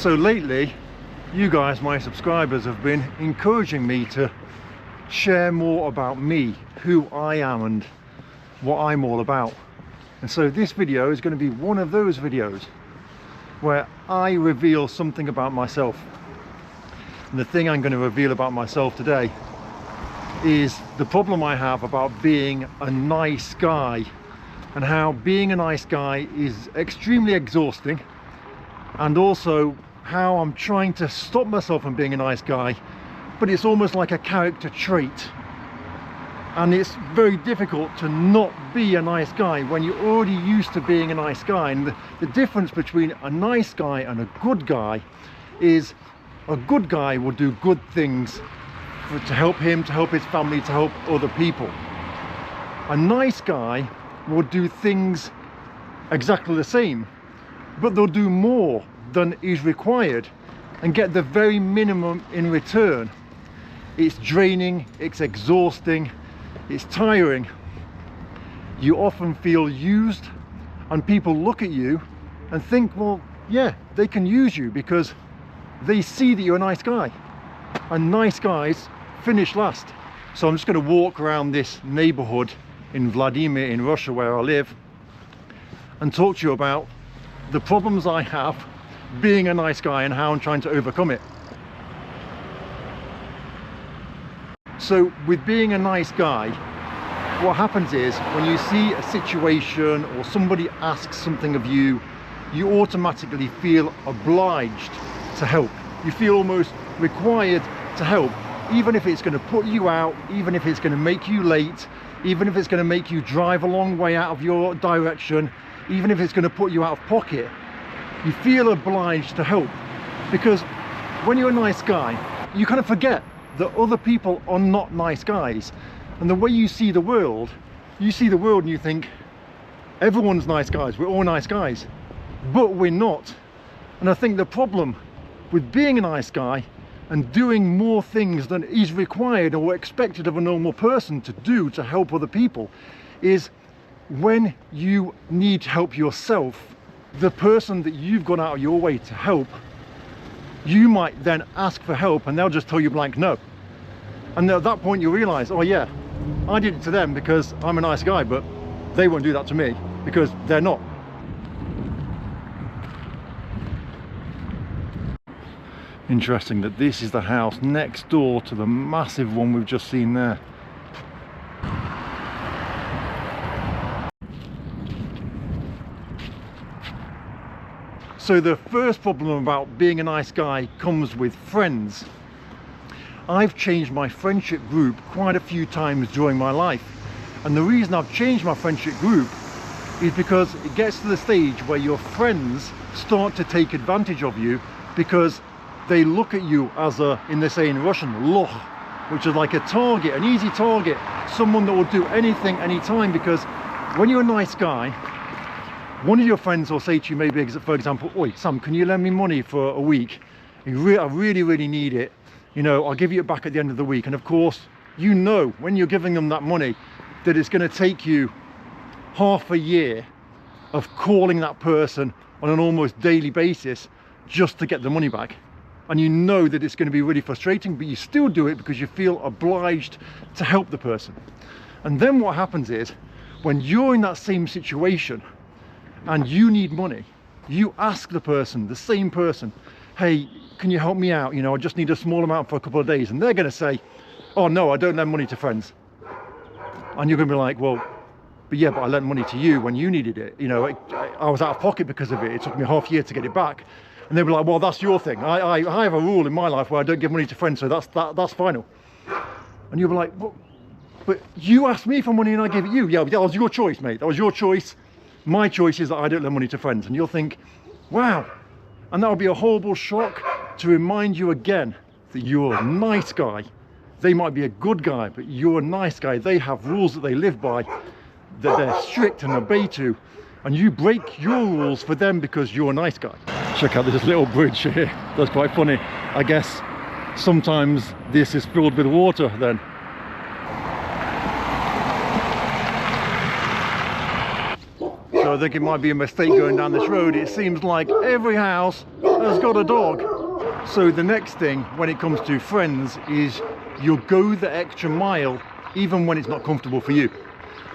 So lately, you guys, my subscribers, have been encouraging me to share more about me, who I am and what I'm all about. And so this video is going to be one of those videos where I reveal something about myself. And the thing I'm going to reveal about myself today is the problem I have about being a nice guy, and how being a nice guy is extremely exhausting, and also how I'm trying to stop myself from being a nice guy, but it's almost like a character trait, and it's very difficult to not be a nice guy when you're already used to being a nice guy. And the difference between a nice guy and a good guy is a good guy will do good things to help him, to help his family, to help other people. A nice guy will do things exactly the same, but they'll do more than is required and get the very minimum in return. It's draining, it's exhausting, it's tiring. You often feel used, and people look at you and think, well, yeah, they can use you because they see that you're a nice guy, and nice guys finish last. So I'm just going to walk around this neighborhood in Vladimir in Russia where I live and talk to you about the problems I have being a nice guy and how I'm trying to overcome it. So with being a nice guy, what happens is when you see a situation or somebody asks something of you, you automatically feel obliged to help. You feel almost required to help, even if it's going to put you out, even if it's going to make you late, even if it's going to make you drive a long way out of your direction, even if it's going to put you out of pocket. You feel obliged to help, because when you're a nice guy, you kind of forget that other people are not nice guys. And the way you see the world and you think everyone's nice guys, we're all nice guys, but we're not. And I think the problem with being a nice guy and doing more things than is required or expected of a normal person to do to help other people is when you need help yourself, the person that you've gone out of your way to help, you might then ask for help and they'll just tell you blank no. And at that point you realize, oh yeah, I did it to them because I'm a nice guy, but they won't do that to me because they're not. Interesting that this is the house next door to the massive one we've just seen there. So the first problem about being a nice guy comes with friends. I've changed my friendship group quite a few times during my life. And the reason I've changed my friendship group is because it gets to the stage where your friends start to take advantage of you, because they look at you as a, in they say in Russian, loch, which is like a target, an easy target, someone that will do anything, anytime. Because when you're a nice guy, one of your friends will say to you, maybe for example, oi Sam, can you lend me money for a week? I really need it, you know, I'll give you it back at the end of the week. And of course, you know, when you're giving them that money, that it's going to take you half a year of calling that person on an almost daily basis just to get the money back. And you know that it's going to be really frustrating, but you still do it because you feel obliged to help the person. And then what happens is, when you're in that same situation and you need money, you ask the person, the same person, hey, can you help me out? You know, I just need a small amount for a couple of days. And they're going to say, oh no, I don't lend money to friends. And you're going to be like, well, but yeah, but I lent money to you when you needed it. You know, I was out of pocket because of it. It took me half a year to get it back. And they'll be like, well, that's your thing. I have a rule in my life where I don't give money to friends, so that's final. And you'll be like, well, but you asked me for money and I gave it you. Yeah, that was your choice, mate. That was your choice. My choice is that I don't lend money to friends. And you'll think, wow. And that'll be a horrible shock to remind you again that you're a nice guy. They might be a good guy, but you're a nice guy. They have rules that they live by, that they're strict and obey to. And you break your rules for them because you're a nice guy. Check out this little bridge here. That's quite funny. I guess sometimes this is filled with water then. So I think it might be a mistake going down this road. It seems like every house has got a dog. So the next thing when it comes to friends is you'll go the extra mile even when it's not comfortable for you.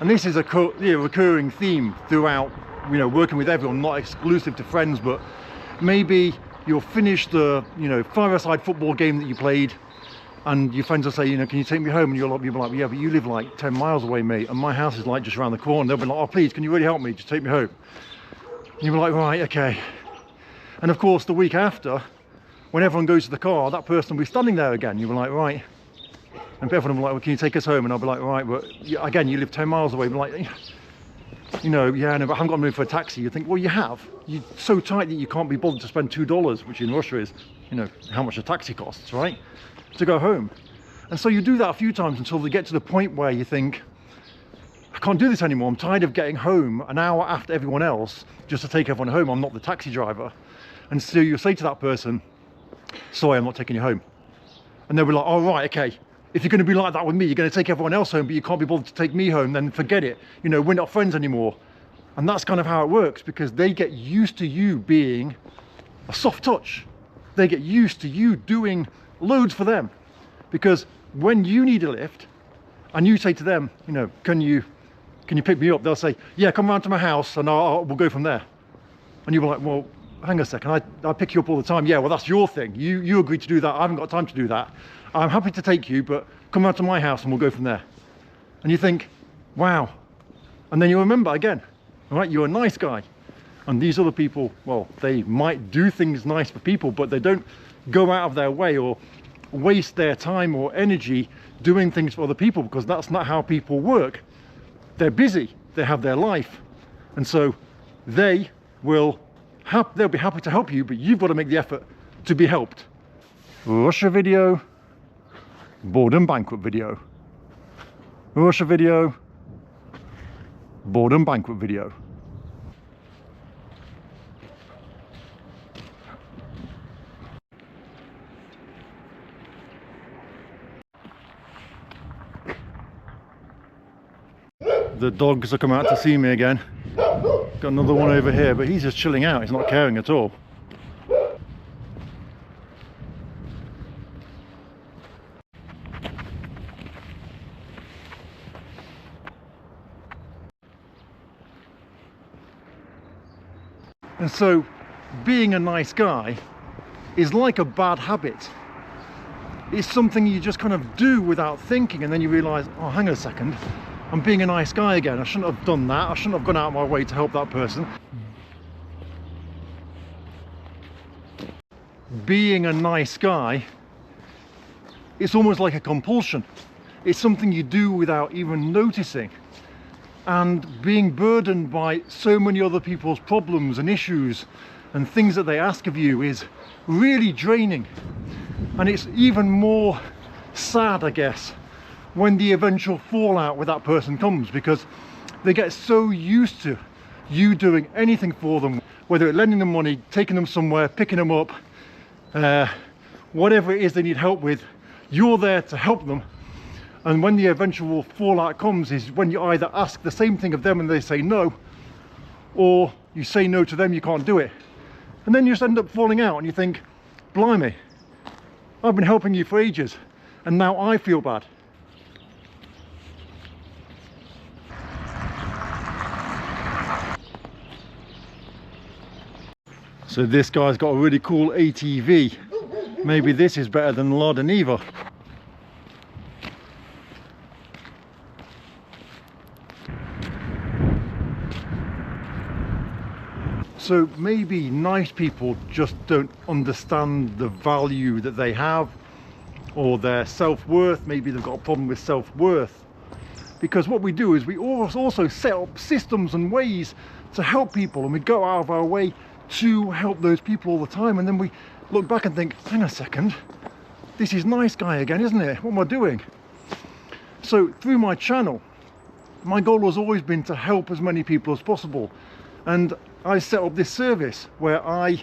And this is a recurring theme throughout, working with everyone, not exclusive to friends, but maybe you'll finish the, five-a-side football game that you played, and your friends will say, can you take me home? And you'll be like, yeah, but you live like 10 miles away, mate, and my house is like just around the corner. They'll be like, oh, please, can you really help me? Just take me home. And you'll be like, right, okay. And of course, the week after, when everyone goes to the car, that person will be standing there again. You'll be like, right. And everyone will be like, well, can you take us home? And I'll be like, right, but again, you live 10 miles away. But like, yeah, no, but I haven't got money for a taxi. You think, well, you have. You're so tight that you can't be bothered to spend $2, which in Russia is, how much a taxi costs, right? To go home. And so you do that a few times until they get to the point where you think, I can't do this anymore. I'm tired of getting home an hour after everyone else just to take everyone home. I'm not the taxi driver. And so you say to that person, sorry, I'm not taking you home. And they'll be like, oh, right, okay. If you're going to be like that with me, you're going to take everyone else home, but you can't be bothered to take me home, then forget it. We're not friends anymore. And that's kind of how it works, because they get used to you being a soft touch. They get used to you doing loads for them. Because when you need a lift and you say to them, can you pick me up? They'll say, yeah, come round to my house and we'll go from there. And you'll be like, well, hang on a second, I pick you up all the time. Yeah, well, that's your thing. You agreed to do that. I haven't got time to do that. I'm happy to take you, but come round to my house and we'll go from there. And you think, wow. And then you remember again, all right, you're a nice guy. And these other people, well, they might do things nice for people, but they don't go out of their way or waste their time or energy doing things for other people, because that's not how people work. They're busy, they have their life. And so they'll be happy to help you, but you've got to make the effort to be helped. Russia video, boredom banquet video. Russia video, boredom banquet video. The dogs are coming out to see me again. Got another one over here, but he's just chilling out. He's not caring at all. And so being a nice guy is like a bad habit. It's something you just kind of do without thinking, and then you realize, oh, hang on a second, I'm being a nice guy again. I shouldn't have done that. I shouldn't have gone out of my way to help that person. Being a nice guy, it's almost like a compulsion. It's something you do without even noticing. And being burdened by so many other people's problems and issues and things that they ask of you is really draining. And it's even more sad, I guess, when the eventual fallout with that person comes, because they get so used to you doing anything for them, whether it's lending them money, taking them somewhere, picking them up, whatever it is they need help with, you're there to help them. And when the eventual fallout comes is when you either ask the same thing of them and they say no, or you say no to them, you can't do it. And then you just end up falling out and you think, blimey, I've been helping you for ages and now I feel bad. So this guy's got a really cool ATV. Maybe this is better than Lada Niva. So maybe nice people just don't understand the value that they have or their self-worth. Maybe they've got a problem with self-worth. Because what we do is we also set up systems and ways to help people, and we go out of our way to help those people all the time, and then we look back and think, hang on a second, this is nice guy again, isn't it? What am I doing? So through my channel, my goal has always been to help as many people as possible, and I set up this service where I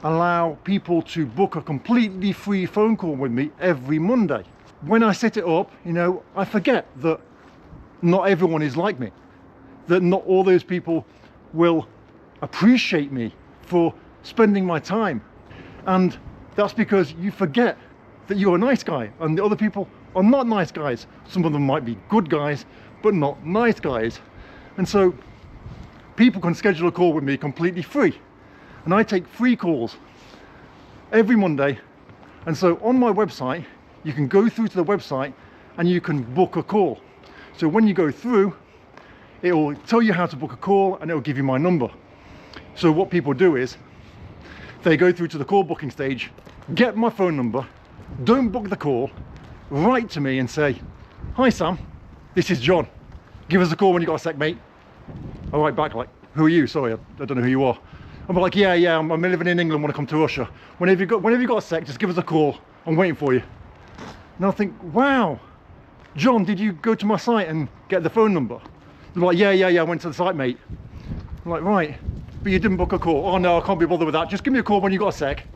allow people to book a completely free phone call with me every Monday. When I set it up, I forget that not everyone is like me, that not all those people will appreciate me for spending my time. And that's because you forget that you're a nice guy and the other people are not nice guys. Some of them might be good guys, but not nice guys. And so people can schedule a call with me completely free. And I take free calls every Monday. And so on my website, you can go through to the website and you can book a call. So when you go through, it will tell you how to book a call and it will give you my number. So what people do is they go through to the call booking stage, get my phone number, don't book the call, write to me and say, "Hi Sam, this is John. Give us a call when you got a sec, mate." I write back like, "Who are you? Sorry, I don't know who you are." I'm like, yeah, I'm living in England, want to come to Russia. Whenever you got a sec, just give us a call. I'm waiting for you. And I'll think, wow, John, did you go to my site and get the phone number? They're like, yeah, I went to the site, mate. I'm like, right, but you didn't book a call. Oh no, I can't be bothered with that. Just give me a call when you got a sec.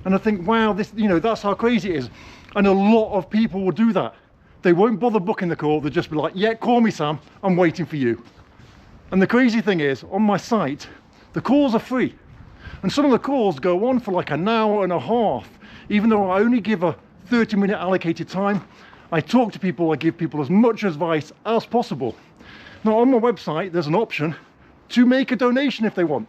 And I think, wow, this, that's how crazy it is. And a lot of people will do that. They won't bother booking the call. They'll just be like, yeah, call me, Sam. I'm waiting for you. And the crazy thing is, on my site, the calls are free. And some of the calls go on for like an hour and a half. Even though I only give a 30-minute allocated time, I talk to people, I give people as much advice as possible. Now on my website, there's an option to make a donation if they want.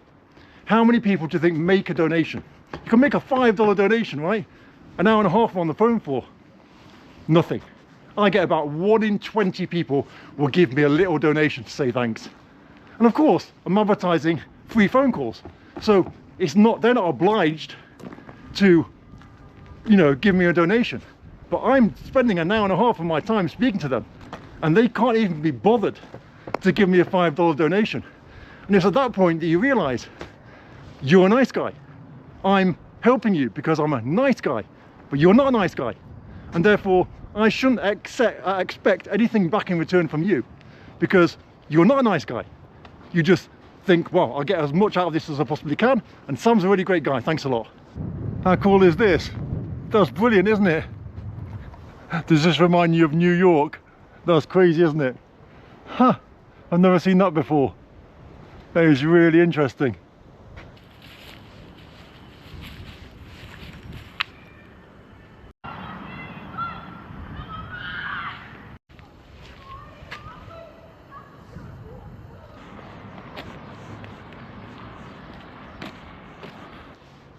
How many people do you think make a donation? You can make a $5 donation, right? An hour and a half I'm on the phone for. Nothing. I get about 1 in 20 people will give me a little donation to say thanks. And of course, I'm advertising free phone calls. So they're not obliged to, give me a donation. But I'm spending an hour and a half of my time speaking to them. And they can't even be bothered to give me a $5 donation. And it's at that point that you realize you're a nice guy. I'm helping you because I'm a nice guy, but you're not a nice guy. And therefore, I shouldn't expect anything back in return from you because you're not a nice guy. You just think, well, I'll get as much out of this as I possibly can. And Sam's a really great guy. Thanks a lot. How cool is this? That's brilliant, isn't it? Does this remind you of New York? That's crazy, isn't it? Huh, I've never seen that before. That is really interesting.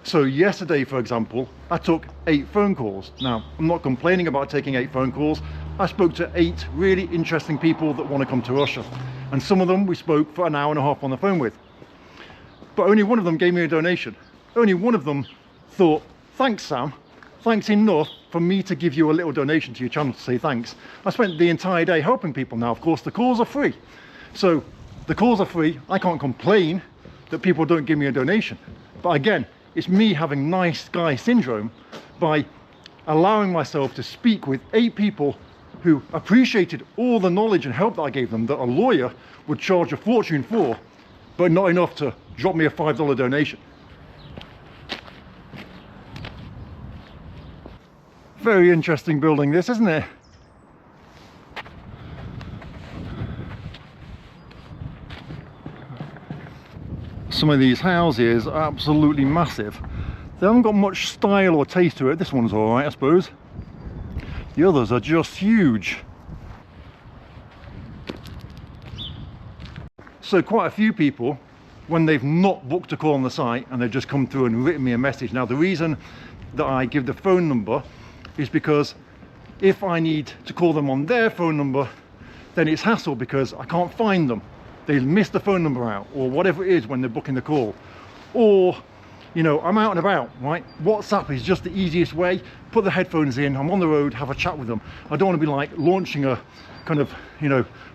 So yesterday, for example, I took 8 phone calls. Now, I'm not complaining about taking 8 phone calls. I spoke to 8 really interesting people that want to come to Russia. And some of them we spoke for an hour and a half on the phone with. But only one of them gave me a donation. Only one of them thought, thanks Sam, thanks enough for me to give you a little donation to your channel to say thanks. I spent the entire day helping people. Now, of course, the calls are free. So the calls are free. I can't complain that people don't give me a donation. But again, it's me having nice guy syndrome by allowing myself to speak with 8 people who appreciated all the knowledge and help that I gave them that a lawyer would charge a fortune for, but not enough to drop me a $5 donation. Very interesting building this, isn't it? Some of these houses are absolutely massive. They haven't got much style or taste to it. This one's all right, I suppose. The others are just huge. So quite a few people, when they've not booked a call on the site and they've just come through and written me a message. Now the reason that I give the phone number is because if I need to call them on their phone number, then it's hassle because I can't find them. They miss the phone number out or whatever it is when they're booking the call. Or, I'm out and about, right? WhatsApp is just the easiest way. Put the headphones in, I'm on the road, have a chat with them. I don't want to be like launching a kind of,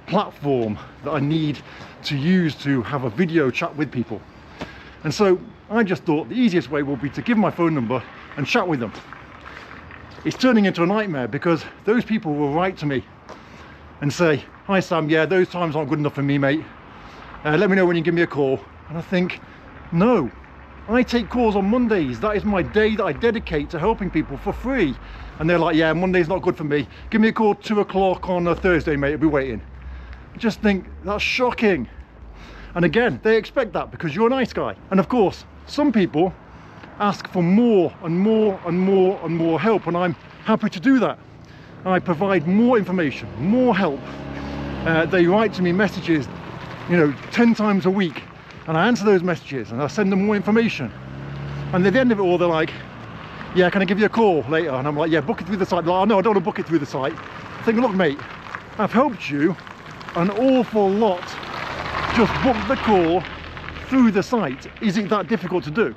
platform that I need to use to have a video chat with people. And so I just thought the easiest way will be to give my phone number and chat with them. It's turning into a nightmare because those people will write to me and say, "Hi Sam, yeah, those times aren't good enough for me, mate. Let me know when you give me a call." And I think, no, I take calls on Mondays. That is my day that I dedicate to helping people for free. And they're like, yeah, Monday's not good for me. Give me a call 2 o'clock on a Thursday, mate, I'll be waiting. I just think that's shocking. And again, they expect that because you're a nice guy. And of course, some people ask for more and more and more and more help, and I'm happy to do that. I provide more information, more help. They write to me messages, 10 times a week, and I answer those messages and I send them more information. And at the end of it all, they're like, yeah, can I give you a call later? And I'm like, yeah, book it through the site. Like, oh, no, I don't want to book it through the site. I think, look, mate, I've helped you an awful lot. Just book the call through the site. Is it that difficult to do?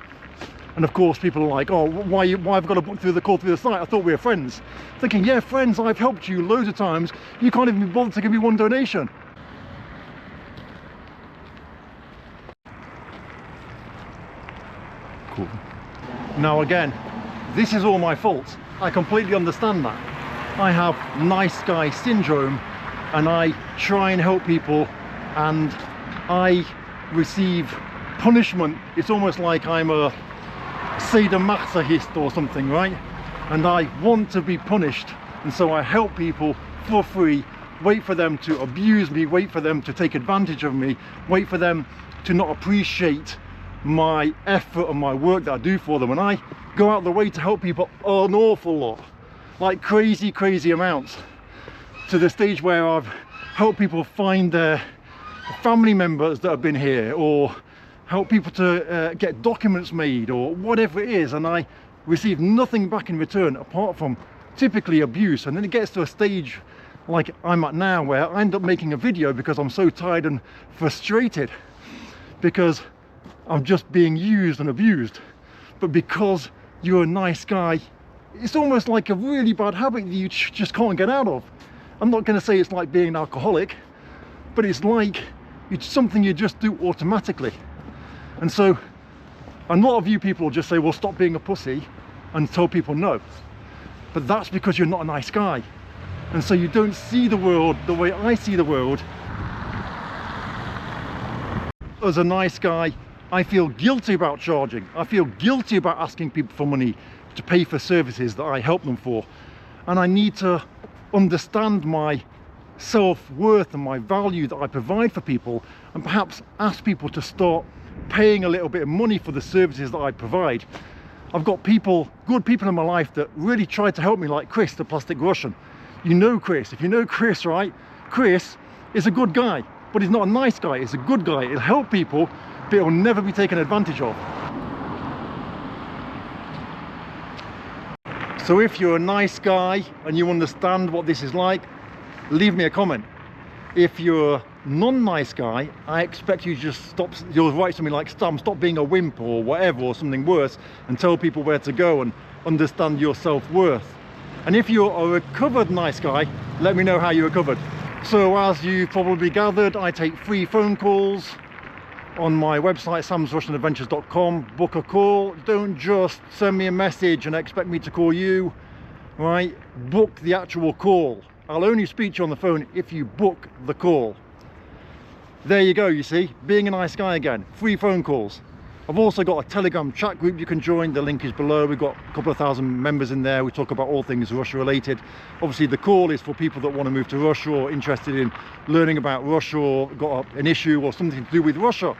And of course, people are like, oh, why have I got to book through the call through the site? I thought we were friends. Thinking, yeah, friends, I've helped you loads of times. You can't even be bothered to give me one donation. Cool. Now again, this is all my fault. I completely understand that. I have nice guy syndrome, and I try and help people, and I receive punishment. It's almost like I'm a sadomasochist or something, right? And I want to be punished, and so I help people for free, wait for them to abuse me, wait for them to take advantage of me, wait for them to not appreciate my effort and my work that I do for them. And I go out the way to help people an awful lot, like crazy amounts, to the stage where I've helped people find their family members that have been here, or help people to get documents made, or whatever it is, and I receive nothing back in return apart from typically abuse. And then it gets to a stage like I'm at now, where I end up making a video because I'm so tired and frustrated because I'm just being used and abused. But because you're a nice guy, it's almost like a really bad habit that you just can't get out of. I'm not going to say it's like being an alcoholic, but it's like it's something you just do automatically. And so a lot of you people will just say, well, stop being a pussy, and tell people no. But that's because you're not a nice guy. And so you don't see the world the way I see the world. As a nice guy, I feel guilty about charging. I feel guilty about asking people for money to pay for services that I help them for. And I need to understand my self-worth and my value that I provide for people, and perhaps ask people to start paying a little bit of money for the services that I provide. I've got people, good people in my life, that really try to help me, like Chris, the Plastic Russian. You know Chris. If you know Chris, right? Chris is a good guy, but he's not a nice guy. He's a good guy. He'll help people, but he'll never be taken advantage of. So if you're a nice guy and you understand what this is like, leave me a comment. If you're a non-nice guy, I expect you to just you'll write something like stop being a wimp or whatever, or something worse, and tell people where to go and understand your self-worth. And if you're a recovered nice guy, let me know how you recovered. So as you've probably gathered, I take free phone calls on my website, samsrussianadventures.com. Book a call. Don't just send me a message and expect me to call you, right? Book the actual call. I'll only speak to you on the phone if you book the call. There you go, you see, being a nice guy again. Free phone calls. I've also got a Telegram chat group you can join. The link is below. We've got a couple of thousand members in there. We talk about all things Russia related. Obviously the call is for people that want to move to Russia, or interested in learning about Russia, or got an issue or something to do with Russia.